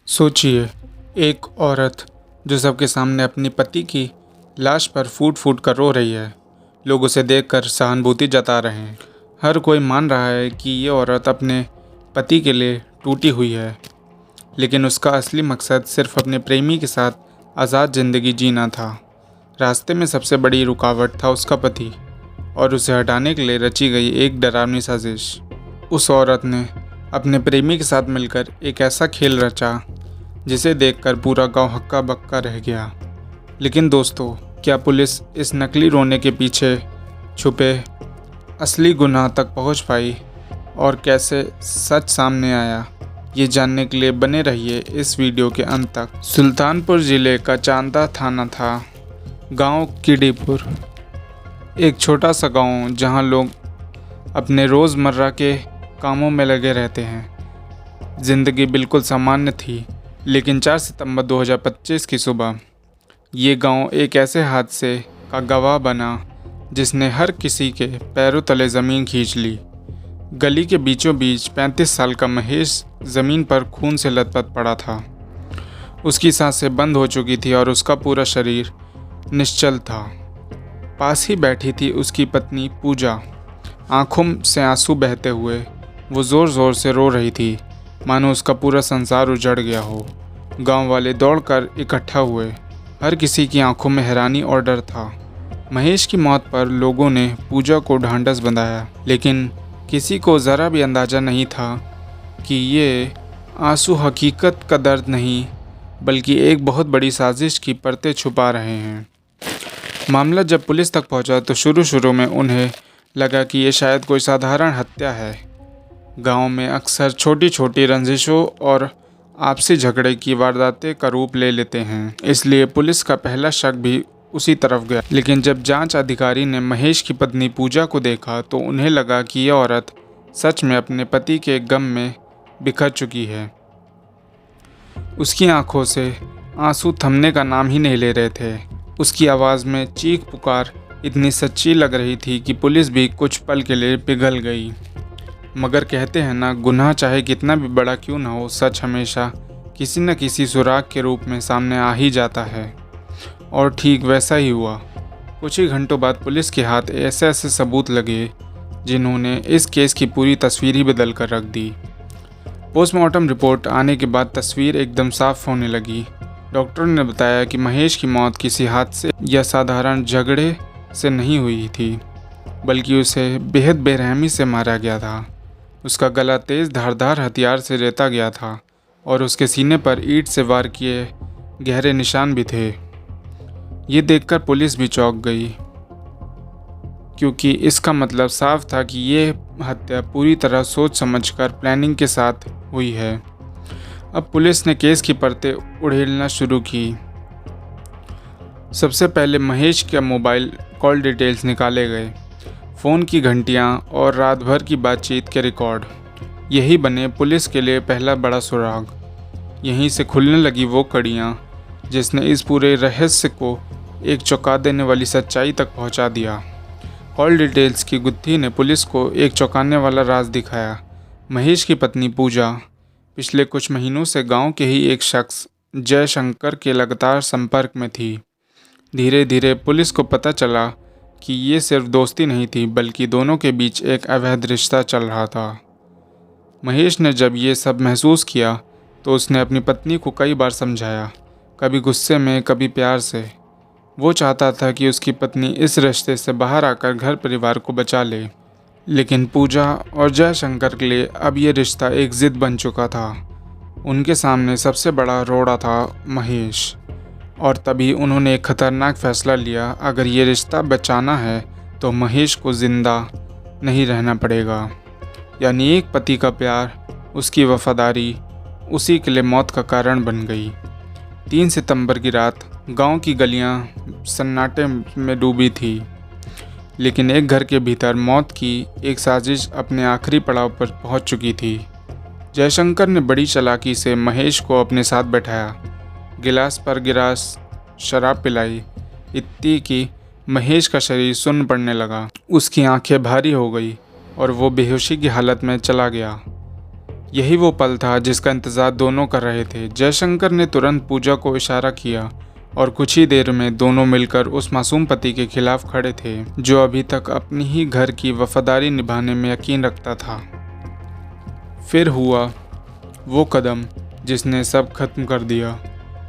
सोचिए, एक औरत जो सबके सामने अपनी पति की लाश पर फूट फूट कर रो रही है। लोग उसे देखकर सहानुभूति जता रहे हैं। हर कोई मान रहा है कि ये औरत अपने पति के लिए टूटी हुई है, लेकिन उसका असली मकसद सिर्फ अपने प्रेमी के साथ आज़ाद ज़िंदगी जीना था। रास्ते में सबसे बड़ी रुकावट था उसका पति, और उसे हटाने के लिए रची गई एक डरावनी साजिश। उस औरत ने अपने प्रेमी के साथ मिलकर एक ऐसा खेल रचा जिसे देखकर पूरा गांव हक्का बक्का रह गया। लेकिन दोस्तों, क्या पुलिस इस नकली रोने के पीछे छुपे असली गुनाह तक पहुंच पाई, और कैसे सच सामने आया? ये जानने के लिए बने रहिए इस वीडियो के अंत तक। सुल्तानपुर ज़िले का चांदा थाना था गांव कीडीपुर, एक छोटा सा गांव जहां लोग अपने रोज़मर्रा के कामों में लगे रहते हैं। ज़िंदगी बिल्कुल सामान्य थी, लेकिन 4 सितंबर 2025 की सुबह ये गांव एक ऐसे हादसे का गवाह बना जिसने हर किसी के पैरों तले ज़मीन खींच ली। गली के बीचों बीच 35 साल का महेश ज़मीन पर खून से लथपथ पड़ा था। उसकी सांसें बंद हो चुकी थी और उसका पूरा शरीर निश्चल था। पास ही बैठी थी उसकी पत्नी पूजा। आंखों से आंसू बहते हुए वो ज़ोर ज़ोर से रो रही थी, मानो उसका पूरा संसार उजड़ गया हो। गांव वाले दौड़कर इकट्ठा हुए। हर किसी की आंखों में हैरानी और डर था। महेश की मौत पर लोगों ने पूजा को ढांढस बंधाया, लेकिन किसी को ज़रा भी अंदाज़ा नहीं था कि ये आंसू हकीकत का दर्द नहीं, बल्कि एक बहुत बड़ी साजिश की परतें छुपा रहे हैं। मामला जब पुलिस तक पहुंचा तो शुरू में उन्हें लगा कि ये शायद कोई साधारण हत्या है। गांव में अक्सर छोटी छोटी रंजिशों और आपसी झगड़े की वारदातें का रूप ले लेते हैं, इसलिए पुलिस का पहला शक भी उसी तरफ गया। लेकिन जब जांच अधिकारी ने महेश की पत्नी पूजा को देखा तो उन्हें लगा कि यह औरत सच में अपने पति के गम में बिखर चुकी है। उसकी आंखों से आंसू थमने का नाम ही नहीं ले रहे थे। उसकी आवाज़ में चीख पुकार इतनी सच्ची लग रही थी कि पुलिस भी कुछ पल के लिए पिघल गई। मगर कहते हैं ना, गुनाह चाहे कितना भी बड़ा क्यों ना हो, सच हमेशा किसी न किसी सुराग के रूप में सामने आ ही जाता है। और ठीक वैसा ही हुआ। कुछ ही घंटों बाद पुलिस के हाथ ऐसे ऐसे सबूत लगे जिन्होंने इस केस की पूरी तस्वीर ही बदल कर रख दी। पोस्टमार्टम रिपोर्ट आने के बाद तस्वीर एकदम साफ होने लगी। डॉक्टर ने बताया कि महेश की मौत किसी हादसे या साधारण झगड़े से नहीं हुई थी, बल्कि उसे बेहद बेरहमी से मारा गया था। उसका गला तेज़ धारदार हथियार से रेता गया था और उसके सीने पर ईंट से वार किए गहरे निशान भी थे। ये देखकर पुलिस भी चौंक गई, क्योंकि इसका मतलब साफ था कि ये हत्या पूरी तरह सोच समझकर प्लानिंग के साथ हुई है। अब पुलिस ने केस की परतें उड़ेलना शुरू की। सबसे पहले महेश के मोबाइल कॉल डिटेल्स निकाले गए, फ़ोन की घंटियां और रात भर की बातचीत के रिकॉर्ड। यही बने पुलिस के लिए पहला बड़ा सुराग। यहीं से खुलने लगी वो कड़ियां जिसने इस पूरे रहस्य को एक चौंका देने वाली सच्चाई तक पहुंचा दिया। कॉल डिटेल्स की गुत्थी ने पुलिस को एक चौंकाने वाला राज दिखाया। महेश की पत्नी पूजा पिछले कुछ महीनों से गांव के ही एक शख्स जयशंकर के लगातार संपर्क में थी। धीरे धीरे पुलिस को पता चला कि ये सिर्फ दोस्ती नहीं थी, बल्कि दोनों के बीच एक अवैध रिश्ता चल रहा था। महेश ने जब ये सब महसूस किया तो उसने अपनी पत्नी को कई बार समझाया, कभी गुस्से में, कभी प्यार से। वो चाहता था कि उसकी पत्नी इस रिश्ते से बाहर आकर घर परिवार को बचा ले, लेकिन पूजा और जयशंकर के लिए अब ये रिश्ता एक ज़िद बन चुका था। उनके सामने सबसे बड़ा रोड़ा था महेश, और तभी उन्होंने एक खतरनाक फैसला लिया। अगर ये रिश्ता बचाना है तो महेश को ज़िंदा नहीं रहना पड़ेगा। यानी एक पति का प्यार, उसकी वफादारी उसी के लिए मौत का कारण बन गई। 3 सितंबर की रात गांव की गलियां सन्नाटे में डूबी थी, लेकिन एक घर के भीतर मौत की एक साजिश अपने आखिरी पड़ाव पर पहुंच चुकी थी। जयशंकर ने बड़ी चालाकी से महेश को अपने साथ बैठाया, गिलास पर गिलास शराब पिलाई, इतनी कि महेश का शरीर सुन्न पड़ने लगा। उसकी आंखें भारी हो गई और वो बेहोशी की हालत में चला गया। यही वो पल था जिसका इंतज़ार दोनों कर रहे थे। जयशंकर ने तुरंत पूजा को इशारा किया और कुछ ही देर में दोनों मिलकर उस मासूम पति के खिलाफ खड़े थे जो अभी तक अपनी ही घर की वफादारी निभाने में यकीन रखता था। फिर हुआ वो कदम जिसने सब खत्म कर दिया।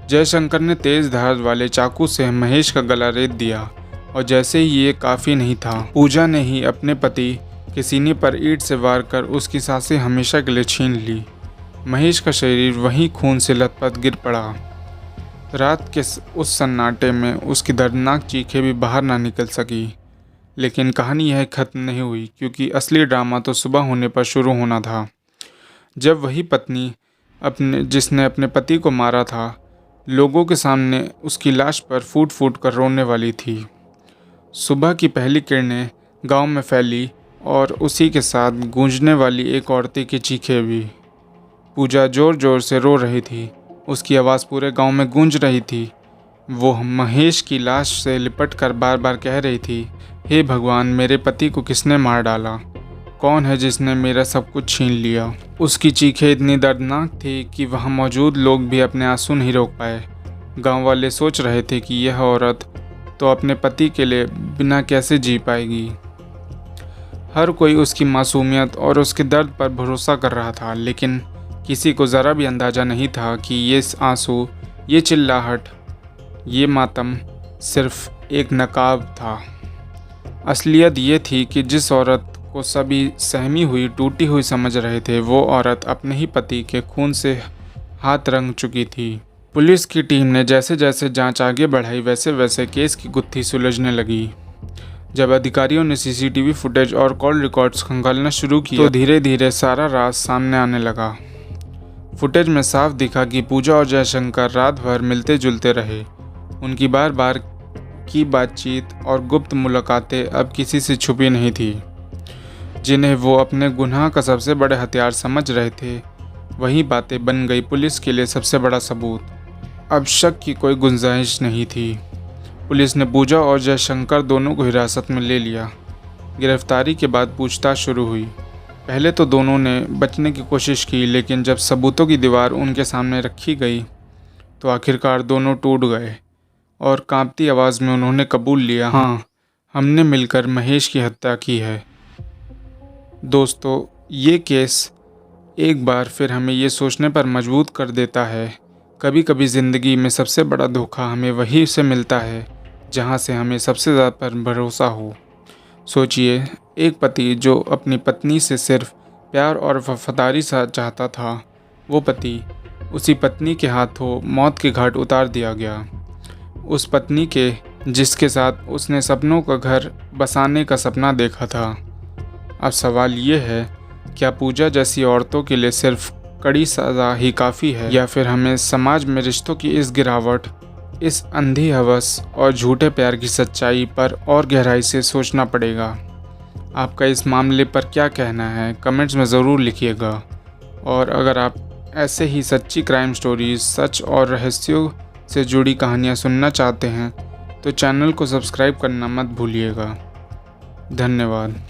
जयशंकर ने तेज धार वाले चाकू से महेश का गला रेत दिया और जैसे ही ये काफ़ी नहीं था, पूजा ने ही अपने पति के सीने पर ईंट से वार कर उसकी सांसें हमेशा के लिए छीन ली। महेश का शरीर वहीं खून से लथपथ गिर पड़ा। रात के उस सन्नाटे में उसकी दर्दनाक चीखें भी बाहर ना निकल सकी। लेकिन कहानी यह खत्म नहीं हुई, क्योंकि असली ड्रामा तो सुबह होने पर शुरू होना था, जब वही पत्नी जिसने अपने पति को मारा था, लोगों के सामने उसकी लाश पर फूट फूट कर रोने वाली थी। सुबह की पहली किरणें गांव में फैली और उसी के साथ गूंजने वाली एक औरत की चीखें भी। पूजा जोर जोर से रो रही थी, उसकी आवाज़ पूरे गांव में गूंज रही थी। वो महेश की लाश से लिपट कर बार बार कह रही थी, हे भगवान, मेरे पति को किसने मार डाला? कौन है जिसने मेरा सब कुछ छीन लिया? उसकी चीखें इतनी दर्दनाक थी कि वहाँ मौजूद लोग भी अपने आंसू नहीं रोक पाए। गांव वाले सोच रहे थे कि यह औरत तो अपने पति के लिए बिना कैसे जी पाएगी। हर कोई उसकी मासूमियत और उसके दर्द पर भरोसा कर रहा था, लेकिन किसी को ज़रा भी अंदाज़ा नहीं था कि ये आंसू, ये चिल्लाहट, ये मातम सिर्फ एक नकाब था। असलियत ये थी कि जिस औरत को सभी सहमी हुई, टूटी हुई समझ रहे थे, वो औरत अपने ही पति के खून से हाथ रंग चुकी थी। पुलिस की टीम ने जैसे जैसे जांच आगे बढ़ाई, वैसे वैसे केस की गुत्थी सुलझने लगी। जब अधिकारियों ने सीसीटीवी फुटेज और कॉल रिकॉर्ड्स खंगालना शुरू किया, तो धीरे धीरे सारा राज सामने आने लगा। फुटेज में साफ दिखा कि पूजा और जयशंकर रात भर मिलते जुलते रहे। उनकी बार बार की बातचीत और गुप्त मुलाकातें अब किसी से छुपी नहीं थी। जिन्हें वो अपने गुनाह का सबसे बड़े हथियार समझ रहे थे, वही बातें बन गई पुलिस के लिए सबसे बड़ा सबूत। अब शक की कोई गुंजाइश नहीं थी। पुलिस ने पूजा और जयशंकर दोनों को हिरासत में ले लिया। गिरफ्तारी के बाद पूछताछ शुरू हुई। पहले तो दोनों ने बचने की कोशिश की, लेकिन जब सबूतों की दीवार उनके सामने रखी गई तो आखिरकार दोनों टूट गए और कांपती आवाज़ में उन्होंने कबूल लिया, हाँ, हमने मिलकर महेश की हत्या की है। दोस्तों, ये केस एक बार फिर हमें ये सोचने पर मजबूर कर देता है, कभी कभी ज़िंदगी में सबसे बड़ा धोखा हमें वहीं से मिलता है जहाँ से हमें सबसे ज़्यादा पर भरोसा हो। सोचिए, एक पति जो अपनी पत्नी से सिर्फ प्यार और वफादारी सा चाहता था, वो पति उसी पत्नी के हाथों मौत के घाट उतार दिया गया। उस पत्नी के जिसके साथ उसने सपनों का घर बसाने का सपना देखा था। अब सवाल ये है, क्या पूजा जैसी औरतों के लिए सिर्फ कड़ी सज़ा ही काफ़ी है, या फिर हमें समाज में रिश्तों की इस गिरावट, इस अंधी हवस और झूठे प्यार की सच्चाई पर और गहराई से सोचना पड़ेगा? आपका इस मामले पर क्या कहना है, कमेंट्स में ज़रूर लिखिएगा। और अगर आप ऐसे ही सच्ची क्राइम स्टोरीज, सच और रहस्यों से जुड़ी कहानियाँ सुनना चाहते हैं तो चैनल को सब्सक्राइब करना मत भूलिएगा। धन्यवाद।